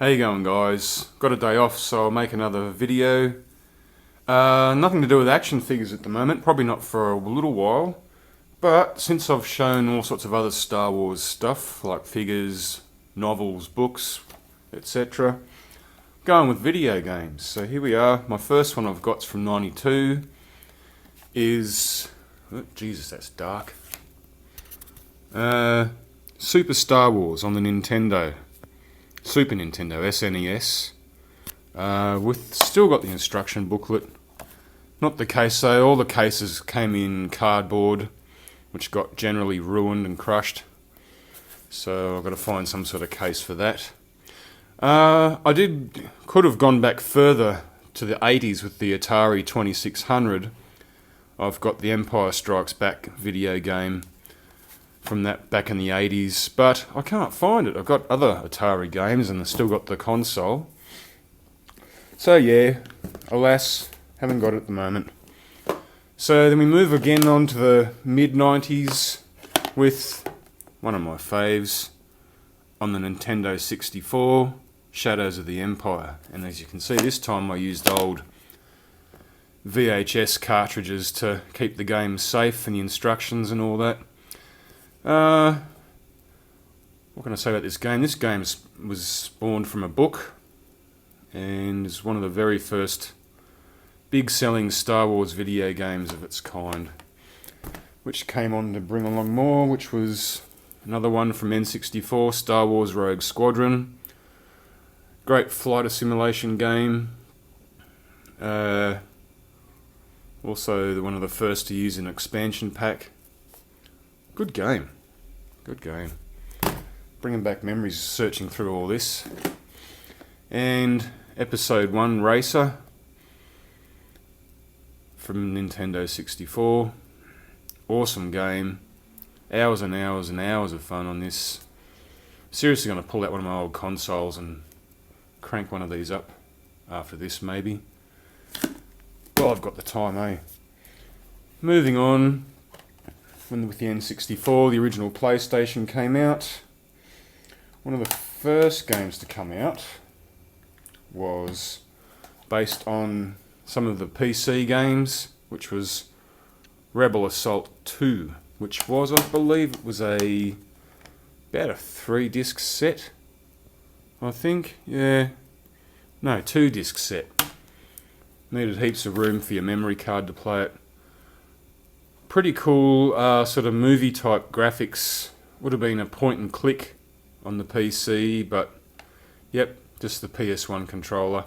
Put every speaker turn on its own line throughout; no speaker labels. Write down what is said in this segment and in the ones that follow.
How you going, guys? Got a day off, so I'll make another video. Nothing to do with action figures at the moment, probably not for a little while. But since I've shown all sorts of other Star Wars stuff, like figures, novels, books, etc., going with video games. So here we are. My first one I've got's from '92. Is... oh, Jesus, that's dark. Super Star Wars on the Nintendo. Super Nintendo, SNES. With still got the instruction booklet. Not the case though, all the cases came in cardboard, which got generally ruined and crushed. So I've got to find some sort of case for that. Could have gone back further to the 80s with the Atari 2600. I've got the Empire Strikes Back video game from that back in the 80s, but I can't find it. I've got other Atari games and I've still got the console. So yeah, alas, haven't got it at the moment. So then we move again on to the mid-90s with one of my faves on the Nintendo 64, Shadows of the Empire. And as you can see, this time I used old VHS cartridges to keep the game safe and the instructions and all that. What can I say about this game? This game was spawned from a book and is one of the very first big selling Star Wars video games of its kind, which came on to bring along more, which was another one from N64, Star Wars Rogue Squadron. Great fighter simulation game. Also one of the first to use an expansion pack. Good game. Good game. Bringing back memories searching through all this. And Episode 1 Racer from Nintendo 64. Awesome game. Hours and hours and hours of fun on this. Seriously going to pull out one of my old consoles and crank one of these up after this maybe. Well, I've got the time, eh? Moving on. With the N64, the original PlayStation came out. One of the first games to come out was based on some of the PC games, which was Rebel Assault 2, which was, I believe, it was about a 3-disc set, I think. Yeah, no, 2-disc set. Needed heaps of room for your memory card to play it. Pretty cool sort of movie type graphics. Would have been a point and click on the PC, but yep, just the PS1 controller.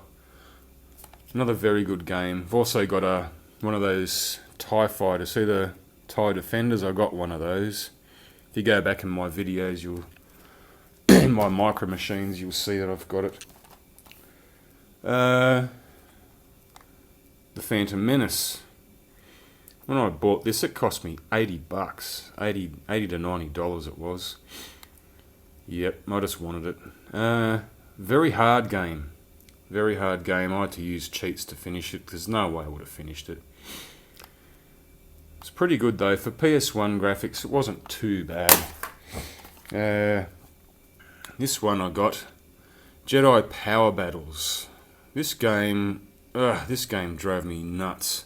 Another very good game. I've also got one of those TIE fighters. See the TIE Defenders? I got one of those. If you go back in my videos, in my Micro Machines, you'll see that I've got it. The Phantom Menace. When I bought this, it cost me $80, $80 to $90 it was. Yep, I just wanted it. Very hard game. Very hard game. I had to use cheats to finish it. There's no way I would have finished it. It's pretty good though. For PS1 graphics, it wasn't too bad. This one I got. Jedi Power Battles. This game drove me nuts.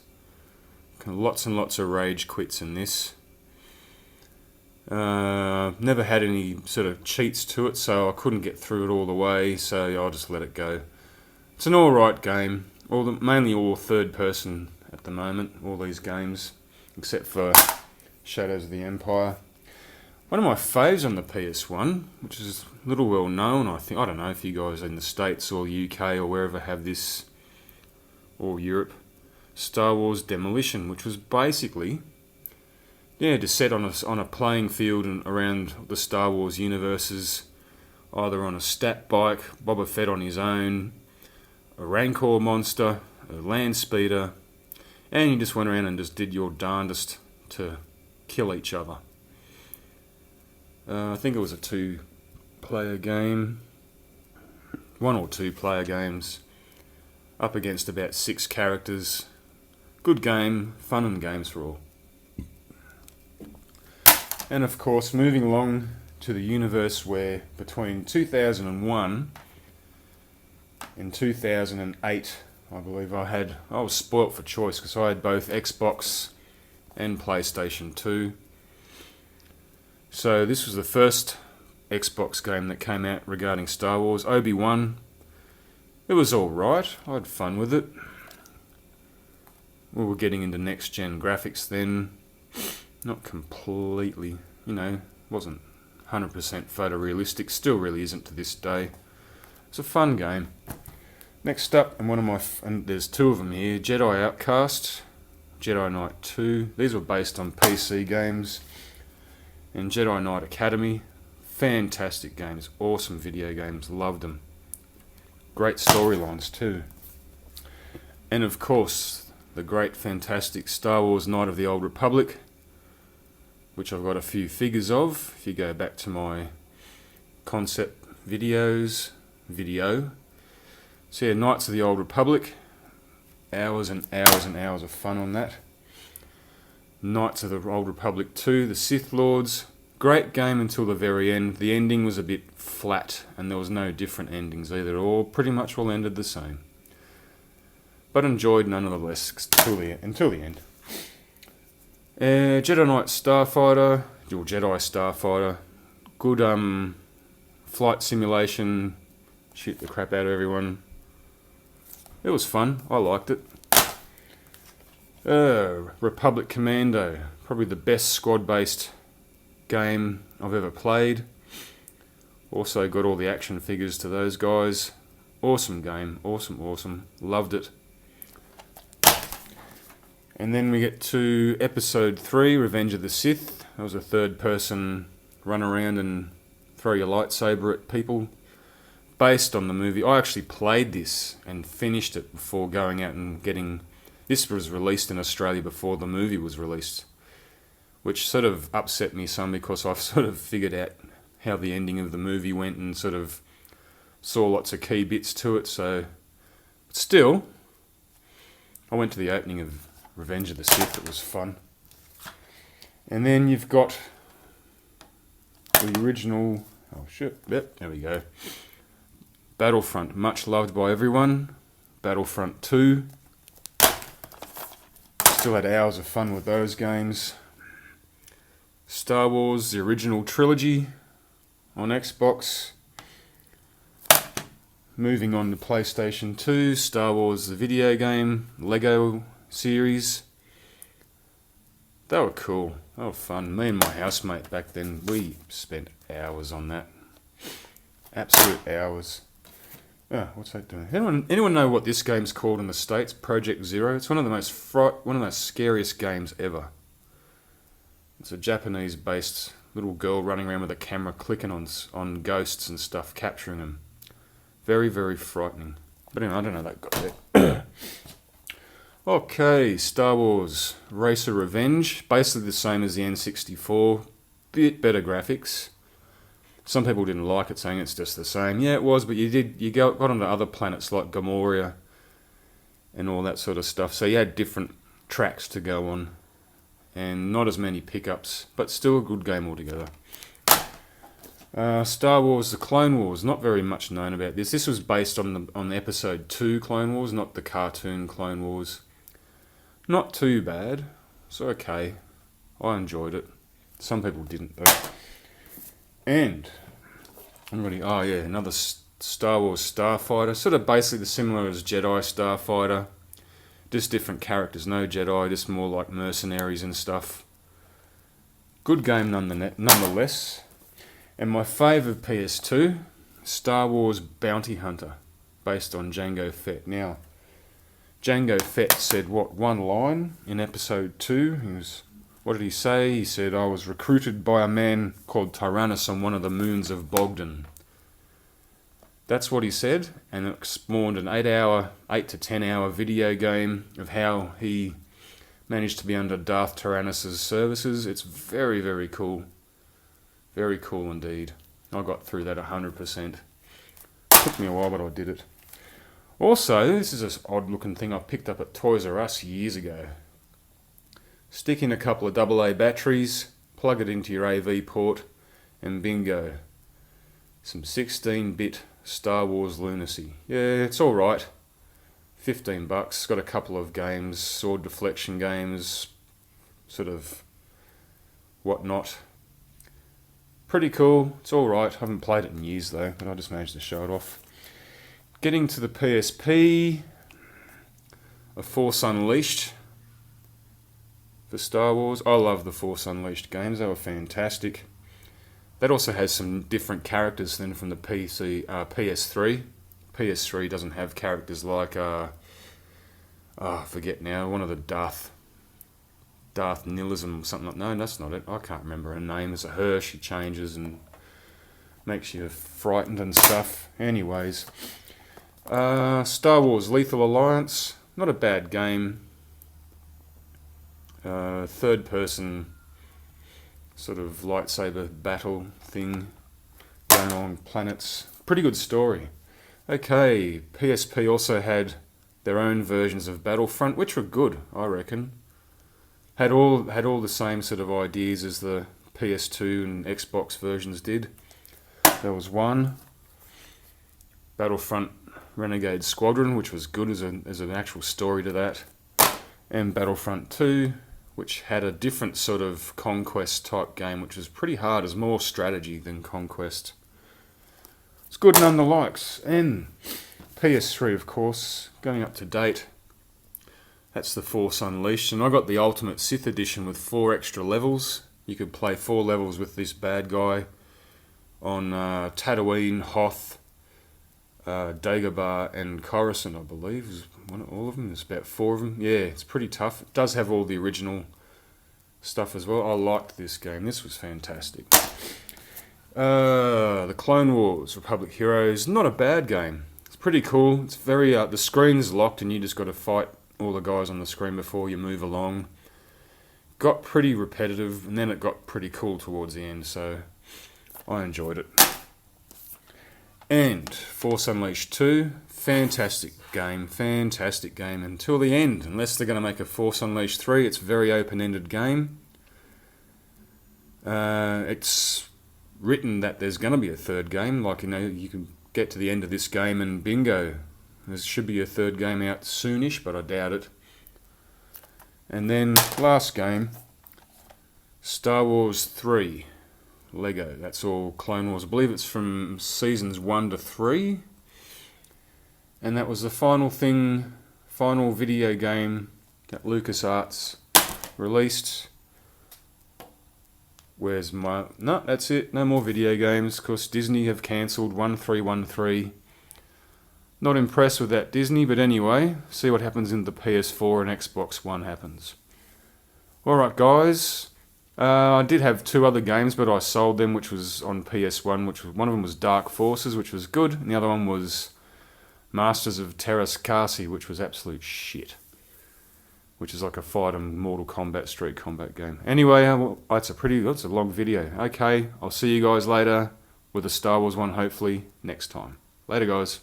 Lots and lots of rage quits in this. Never had any sort of cheats to it, so I couldn't get through it all the way, so I'll just let it go. It's an alright game. Mainly all third person at the moment, all these games, except for Shadows of the Empire. One of my faves on the PS1, which is little well known, I think. I don't know if you guys in the States or UK or wherever have this, or Europe. Star Wars Demolition, which was basically, just set on a playing field and around the Star Wars universes, either on a stat bike, Boba Fett on his own, a Rancor monster, a land speeder, and you just went around and just did your darndest to kill each other. I think it was a 2-player game, 1 or 2 player games, up against about 6 characters. Good game, fun and games for all. And of course, moving along to the universe where between 2001 in 2008, I believe I was spoilt for choice because I had both Xbox and PlayStation 2. So this was the first Xbox game that came out regarding Star Wars, Obi-Wan. It was alright, I had fun with it. We were getting into next-gen graphics then. Not completely, wasn't 100% photorealistic, still really isn't to this day. It's a fun game. Next up, and there's two of them here, Jedi Outcast, Jedi Knight 2. These were based on PC games. And Jedi Knight Academy. Fantastic games, awesome video games, loved them. Great storylines too. And of course, the great, fantastic Star Wars Knight of the Old Republic, which I've got a few figures of. If you go back to my concept video. So yeah, Knights of the Old Republic. Hours and hours and hours of fun on that. Knights of the Old Republic 2, the Sith Lords. Great game until the very end. The ending was a bit flat and there was no different endings either. All pretty much all ended the same. But enjoyed nonetheless until the end. Jedi Knight Starfighter, or Jedi Starfighter, good flight simulation, shoot the crap out of everyone. It was fun, I liked it. Republic Commando, probably the best squad-based game I've ever played. Also got all the action figures to those guys. Awesome game, awesome, loved it. And then we get to Episode 3, Revenge of the Sith. That was a third-person run around and throw your lightsaber at people. Based on the movie. I actually played this and finished it before going out and getting... This was released in Australia before the movie was released, which sort of upset me some because I've sort of figured out how the ending of the movie went and sort of saw lots of key bits to it. So, still, I went to the opening of Revenge of the Sith. It was fun. And then you've got the original... Oh shit, yep, there we go. Battlefront, much loved by everyone. Battlefront 2. Still had hours of fun with those games. Star Wars, the original trilogy on Xbox. Moving on to PlayStation 2, Star Wars the video game, Lego series. They were cool. They were fun. Me and my housemate back then, we spent hours on that. Absolute hours. Oh, what's that doing? Anyone know what this game's called in the States? Project Zero. It's one of the most scariest games ever. It's a Japanese-based little girl running around with a camera, clicking on ghosts and stuff, capturing them. Very, very frightening. But anyway, I don't know that got there. Okay, Star Wars Racer Revenge. Basically the same as the N64. Bit better graphics. Some people didn't like it, saying it's just the same. Yeah, it was, but you got onto other planets like Gamoria and all that sort of stuff. So you had different tracks to go on. And not as many pickups, but still a good game altogether. Star Wars The Clone Wars, not very much known about this. This was based on the Episode 2 Clone Wars, not the cartoon Clone Wars. Not too bad. It's okay. I enjoyed it. Some people didn't though. And another Star Wars Starfighter, sort of basically similar as Jedi Starfighter, just different characters, no Jedi, just more like mercenaries and stuff. Good game nonetheless. And my favourite PS2, Star Wars Bounty Hunter, based on Jango Fett. Now, Jango Fett said one line in Episode 2. What did he say? He said, I was recruited by a man called Tyrannus on one of the moons of Bogdan. That's what he said, and it spawned an 8 to 10 hour video game of how he managed to be under Darth Tyrannus' services. It's very, very cool. Very cool indeed. I got through that 100%. Took me a while, but I did it. Also, this is an odd looking thing I picked up at Toys R Us years ago. Stick in a couple of AA batteries, plug it into your AV port, and bingo. Some 16-bit Star Wars Lunacy. Yeah, it's alright. $15. Got a couple of games, sword deflection games, sort of whatnot. Pretty cool. It's alright. Haven't played it in years though, but I just managed to show it off. Getting to the PSP, A Force Unleashed for Star Wars. I love the Force Unleashed games. They were fantastic. That also has some different characters than from the PS3. PS3 doesn't have characters like, I forget now, one of the Darth Nihilism or something like. No, that's not it. I can't remember her name. It's a her. She changes and makes you frightened and stuff. Anyways, Star Wars Lethal Alliance. Not a bad game. Third person sort of lightsaber battle thing going on planets. Pretty good story. Okay, PSP also had their own versions of Battlefront, which were good, I reckon. Had all the same sort of ideas as the PS2 and Xbox versions did. There was one, Battlefront Renegade Squadron, which was good as an actual story to that, and Battlefront 2, which had a different sort of conquest type game, which was pretty hard. It was more strategy than conquest. It's good none the likes. And PS3, of course, going up to date. That's The Force Unleashed. And I got the Ultimate Sith Edition with 4 extra levels. You could play 4 levels with this bad guy on Tatooine, Hoth, Dagobah and Coruscant, I believe. Is all of them? There's about 4 of them. Yeah, it's pretty tough. It does have all the original stuff as well. I liked this game. This was fantastic. The Clone Wars, Republic Heroes. Not a bad game. It's pretty cool. It's very... the screen's locked and you just got to fight all the guys on the screen before you move along. Got pretty repetitive and then it got pretty cool towards the end, so I enjoyed it. And Force Unleashed 2, fantastic game until the end. Unless they're going to make a Force Unleashed 3, it's a very open-ended game. It's written that there's going to be a third game, like, you know, you can get to the end of this game and bingo. There should be a third game out soonish, but I doubt it. And then, last game, Star Wars 3. Lego. That's all Clone Wars. I believe it's from seasons 1 to 3. And that was the final video game that LucasArts released. Where's my... No, that's it. No more video games. Of course, Disney have cancelled 1313. Not impressed with that, Disney, but anyway, see what happens in the PS4 and Xbox One happens. Alright, guys. I did have 2 other games, but I sold them, which was on PS1, which was, one of them was Dark Forces, which was good, and the other one was Masters of Teräs Käsi, which was absolute shit. Which is like a fight and Mortal Kombat Street Combat game. Anyway, it's a long video. Okay, I'll see you guys later with a Star Wars one, hopefully, next time. Later, guys.